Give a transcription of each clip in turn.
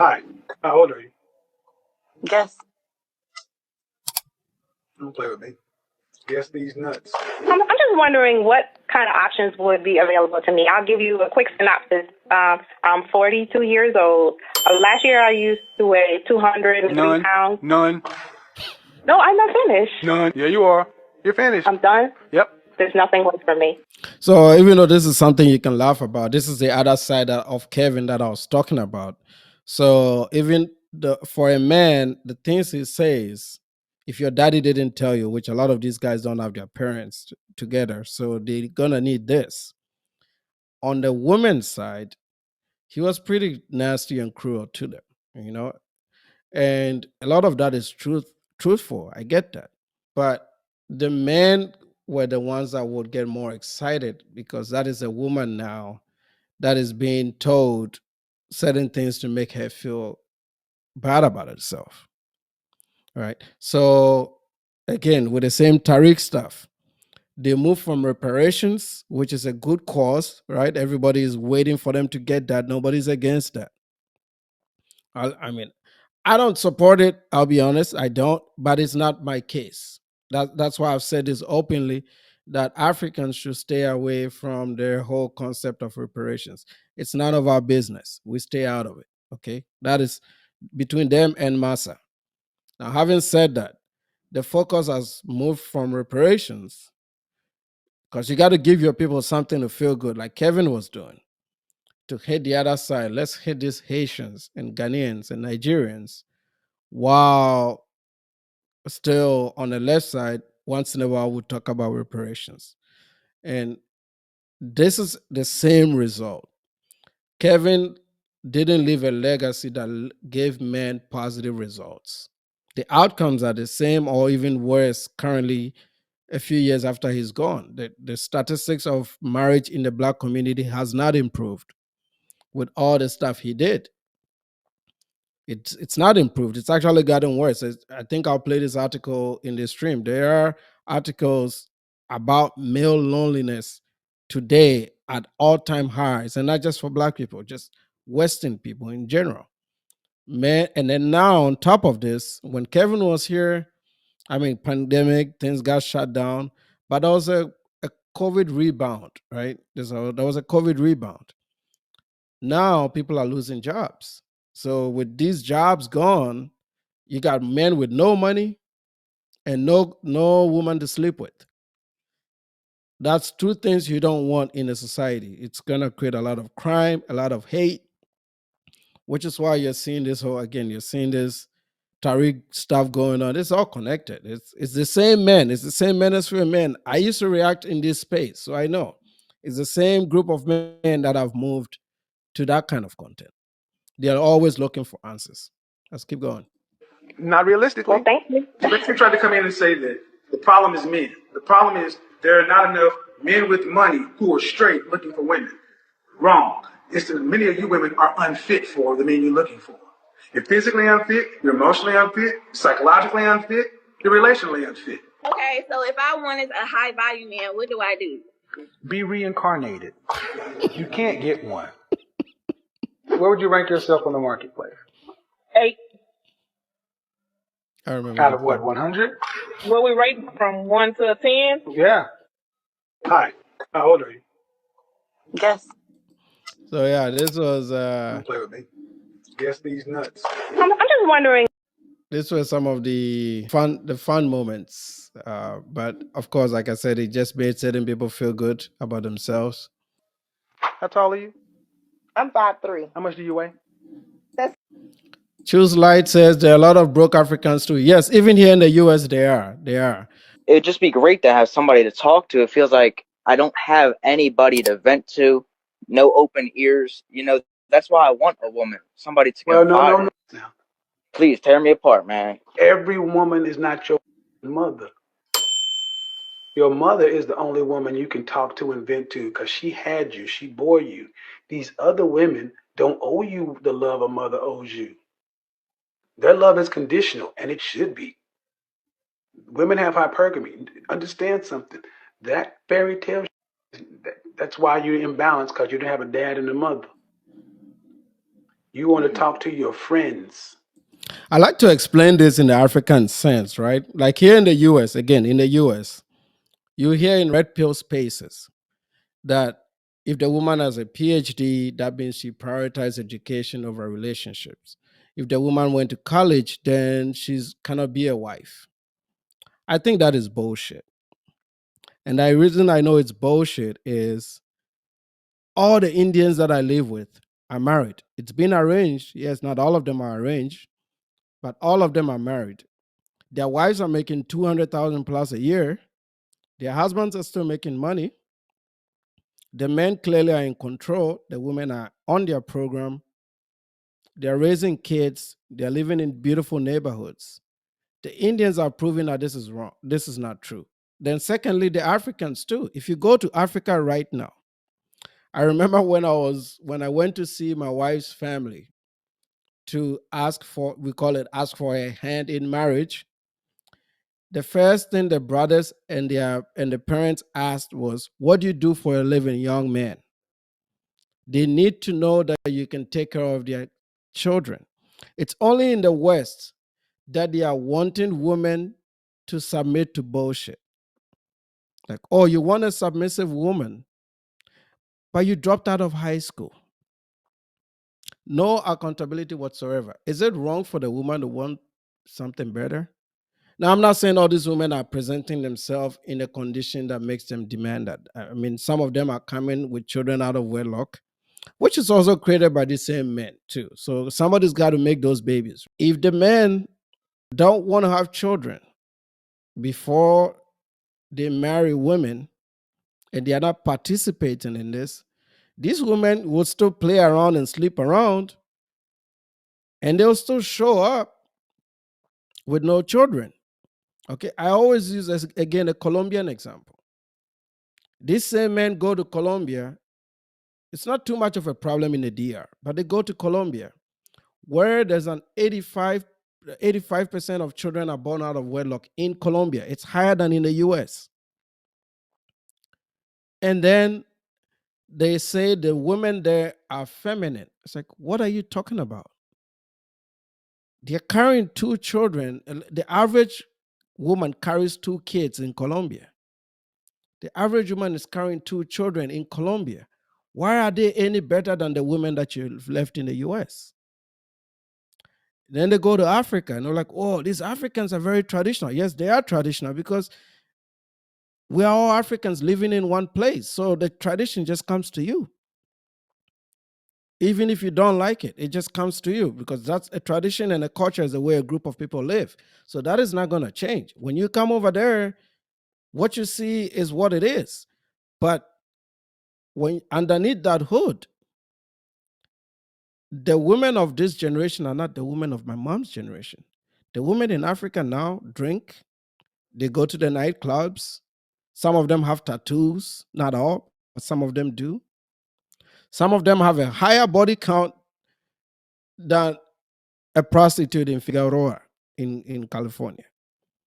Hi, how old are you? Guess. Don't play with me. Guess these nuts. I'm just wondering what kind of options would be available to me. I'll give you a quick synopsis. I'm 42 years old. Last year I used to weigh 203 None. pounds. None. No, I'm not finished. None. Yeah, you are. You're finished. I'm done. Yep. There's nothing left for me. So even though this is something you can laugh about, this is the other side of Kevin that I was talking about. So even for a man, the things he says, if your daddy didn't tell you, which a lot of these guys don't have their parents together, so they're gonna need this. On the woman's side, he was pretty nasty and cruel to them, you know, and a lot of that is truthful. I get that, but the men were the ones that would get more excited because that is a woman now that is being told certain things to make her feel bad about herself. Right. So again, with the same Tariq stuff, they move from reparations, which is a good cause, right? Everybody is waiting for them to get that. Nobody's against that. I mean, I don't support it. I'll be honest, I don't. But it's not my case. That's why I've said this openly that Africans should stay away from their whole concept of reparations. It's none of our business. We stay out of it. Okay, that is between them and Massa. Now, having said that, the focus has moved from reparations because you got to give your people something to feel good, like Kevin was doing, to hit the other side. Let's hit these Haitians and Ghanaians and Nigerians while still on the left side, once in a while, we talk about reparations. And this is the same result. Kevin didn't leave a legacy that gave men positive results. The outcomes are the same or even worse currently a few years after he's gone. The statistics of marriage in the black community has not improved with all the stuff he did. It's not improved. It's actually gotten worse. I think I'll play this article in the stream. There are articles about male loneliness today at all-time highs, and not just for black people, just Western people in general. Man, and then now on top of this, when Kevin was here, I mean, pandemic, things got shut down, but there was a COVID rebound, right? There was a COVID rebound. Now people are losing jobs. So with these jobs gone, you got men with no money and no woman to sleep with. That's two things you don't want in a society. It's gonna create a lot of crime, a lot of hate, which is why you're seeing this whole again. You're seeing this Tariq stuff going on. It's all connected. It's the same men. It's the same manosphere men. I used to react in this space, so I know it's the same group of men that have moved to that kind of content. They are always looking for answers. Let's keep going. Not realistically. Well, thank you. You tried to come in and say that the problem is men. The problem is there are not enough men with money who are straight looking for women. Wrong. It's that many of you women are unfit for the men you're looking for. You're physically unfit, you're emotionally unfit, psychologically unfit, you're relationally unfit. Okay, so if I wanted a high value man, what do I do? Be reincarnated. You can't get one. Where would you rank yourself on the marketplace? 8. I remember Out the of what, part. 100? Will we rate from 1 to 10? Yeah. Hi, how old are you? Guess. So yeah, this was Don't play with me. Guess these nuts. I'm just wondering. this was some of the fun moments. But of course, like I said, it just made certain people feel good about themselves. How tall are you? I'm 5'3". How much do you weigh? Choose Light says there are a lot of broke Africans too. Yes, even here in the US, they are. They are. It would just be great to have somebody to talk to. It feels like I don't have anybody to vent to, no open ears. That's why I want a woman, somebody to confide in. Now, Please tear me apart, man. every woman is not your mother. Your mother is the only woman you can talk to and vent to because she had you, she bore you. These other women don't owe you the love a mother owes you. Their love is conditional, and it should be. Women have hypergamy. Understand something. That fairy tale, that's why you're imbalanced because you don't have a dad and a mother. You want to talk to your friends. I like to explain this in the African sense, right? Like here in the US, again, in the US, you hear in red pill spaces that if the woman has a PhD, that means she prioritizes education over relationships. If the woman went to college, then she's cannot be a wife. I think that is bullshit. And the reason I know it's bullshit is all the Indians that I live with are married. It's been arranged. Yes, not all of them are arranged, but all of them are married. Their wives are making 200,000 plus a year. Their husbands are still making money. The men clearly are in control. The women are on their program. They're raising kids. They're living in beautiful neighborhoods. The Indians are proving that this is wrong. This is not true. Then, secondly, the Africans too. If you go to Africa right now, I remember when I went to see my wife's family to ask for, we call it ask for a hand in marriage. The first thing the brothers and the parents asked was, "What do you do for a living, young man?" They need to know that you can take care of their children. It's only in the West that they are wanting women to submit to bullshit. Like, oh, you want a submissive woman, but you dropped out of high school. No accountability whatsoever. Is it wrong for the woman to want something better? Now, I'm not saying all these women are presenting themselves in a condition that makes them demand that. I mean, some of them are coming with children out of wedlock, which is also created by the same men, too. So somebody's got to make those babies. If the men don't want to have children before they marry women and they are not participating in this, these women will still play around and sleep around and they'll still show up with no children. Okay, I always use as again a Colombian example. These same men go to Colombia. It's not too much of a problem in the DR, but they go to Colombia, where there's an 85% of children are born out of wedlock in Colombia. It's higher than in the US. And then they say the women there are feminine. It's like, what are you talking about? They're carrying 2 children. The average woman carries 2 kids in Colombia. The average woman is carrying 2 children in Colombia. Why are they any better than the women that you've left in the US? Then they go to Africa and they're like, oh, these Africans are very traditional. Yes, they are traditional because we are all Africans living in one place. So the tradition just comes to you. Even if you don't like it, it just comes to you because that's a tradition and a culture is the way a group of people live. So that is not going to change. When you come over there, what you see is what it is. But when underneath that hood, the women of this generation are not the women of my mom's generation. The women in Africa now drink, they go to the nightclubs. Some of them have tattoos, not all, but some of them do. Some of them have a higher body count than a prostitute in Figueroa in California.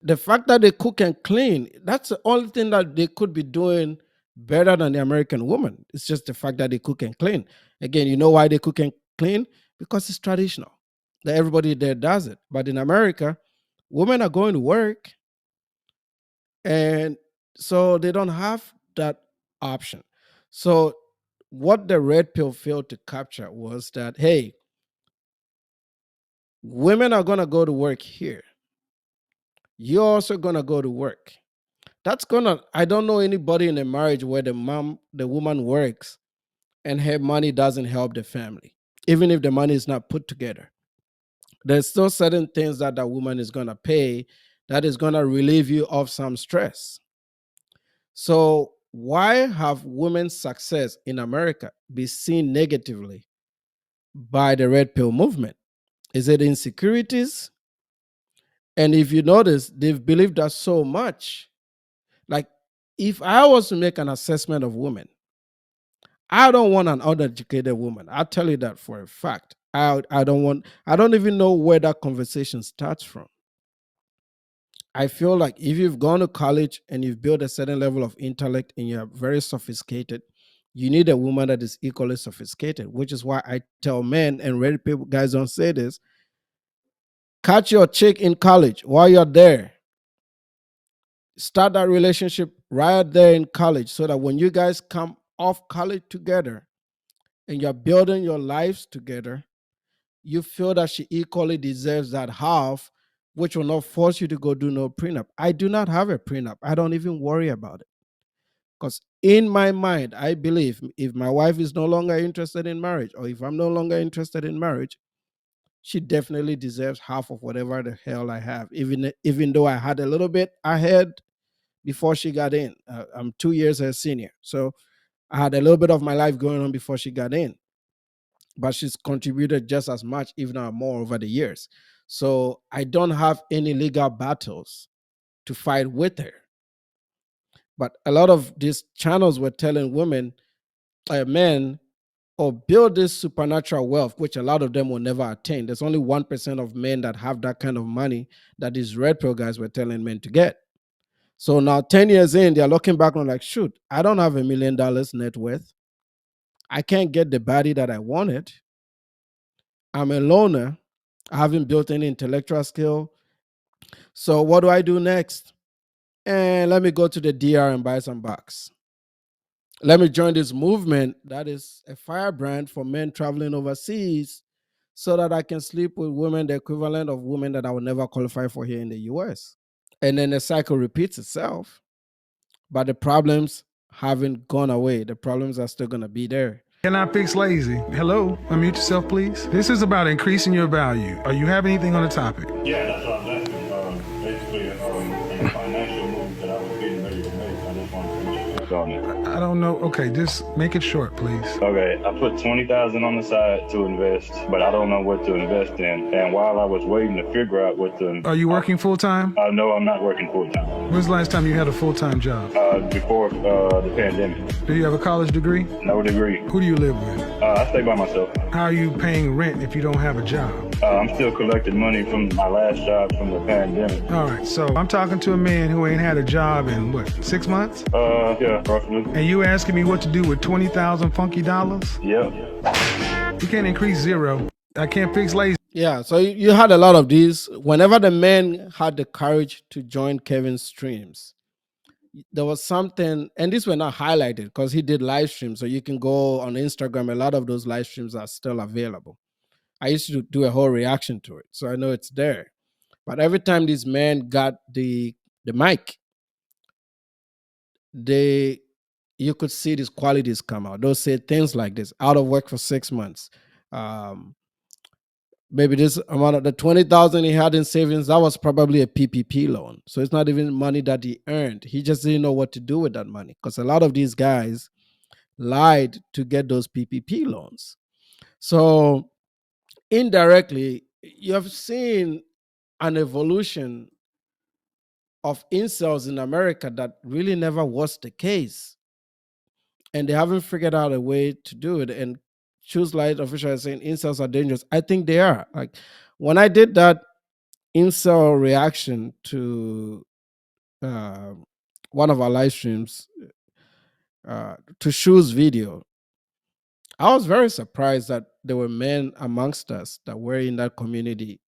The fact that they cook and clean, that's the only thing that they could be doing better than the American woman. It's just the fact that they cook and clean. Again, you know why they cook and clean? Because it's traditional. That everybody there does it. But in America, women are going to work and so they don't have that option. So what the red pill failed to capture was that, hey, women are going to go to work here. You're also going to go to work. That's gonna, I don't know anybody in a marriage where the woman works and her money doesn't help the family, even if the money is not put together. There's still certain things that the woman is gonna pay that is gonna relieve you of some stress. So why have women's success in America be seen negatively by the red pill movement? Is it insecurities? And if you notice, they've believed that so much. Like, if I was to make an assessment of women, I don't want an uneducated woman. I'll tell you that for a fact. I don't even know where that conversation starts from. I feel like if you've gone to college and you've built a certain level of intellect and you're very sophisticated, You need a woman that is equally sophisticated, which is why I tell men, and rare people guys don't say this, catch your chick in college while you're there. Start that relationship right there in college so that when you guys come off college together and you're building your lives together, you feel that she equally deserves that half, which will not force you to go do no prenup. I do not have a prenup. I don't even worry about it. Because in my mind, I believe if my wife is no longer interested in marriage, or if I'm no longer interested in marriage, she definitely deserves half of whatever the hell I have, even though I had a little bit ahead before she got in. I'm 2 years her senior. So I had a little bit of my life going on before she got in. But she's contributed just as much, if not more, over the years. So I don't have any legal battles to fight with her. But a lot of these channels were telling women, men, or build this supernatural wealth, which a lot of them will never attain. There's only 1% of men that have that kind of money that these red pill guys were telling men to get. So now 10 years in, they're looking back and like, shoot, I don't have $1 million net worth. I can't get the body that I wanted. I'm a loner. I haven't built any intellectual skill. So what do I do next? And let me go to the DR and buy some bucks. Let me join this movement that is a firebrand for men traveling overseas so that I can sleep with women the equivalent of women that I will never qualify for here in the US. And then the cycle repeats itself. But the problems haven't gone away. The problems are still going to be there. Can I fix lazy? Hello, unmute yourself, please. This is about increasing your value. Are you have anything on the topic? Yeah, that's what I was asking. Basically, a financial move that I was getting ready to make. I just wanted to finish on it. I don't know. Okay, just make it short, please. Okay, I put $20,000 on the side to invest, but I don't know what to invest in. And while I was waiting to figure out what to... Are you working full-time? No, I'm not working full-time. When's the last time you had a full-time job? Before the pandemic. Do you have a college degree? No degree. Who do you live with? I stay by myself. How are you paying rent if you don't have a job? I'm still collecting money from my last job from the pandemic. All right, so I'm talking to a man who ain't had a job in, what, 6 months? Yeah, roughly. And you asking me what to do with 20,000 funky dollars? Yep. You can't increase zero. I can't fix lazy. Yeah, so you had a lot of these. Whenever the men had the courage to join Kevin's streams, there was something, and these were not highlighted because he did live streams. So you can go on Instagram. A lot of those live streams are still available. I used to do a whole reaction to it, so I know it's there. But every time these men got the mic, you could see these qualities come out. They'll say things like this: out of work for 6 months. Maybe this amount of the 20,000 he had in savings, that was probably a PPP loan. So it's not even money that he earned. He just didn't know what to do with that money because a lot of these guys lied to get those PPP loans. So indirectly, you have seen an evolution of incels in America that really never was the case. And they haven't figured out a way to do it. And Choose Light official is saying incels are dangerous. I think they are. Like when I did that incel reaction to one of our live streams, to Shoe's video, I was very surprised that there were men amongst us that were in that community.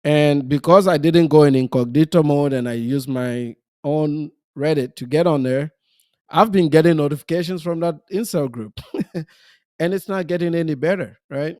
And because I didn't go in incognito mode and I used my own Reddit to get on there, I've been getting notifications from that incel group. And it's not getting any better, right?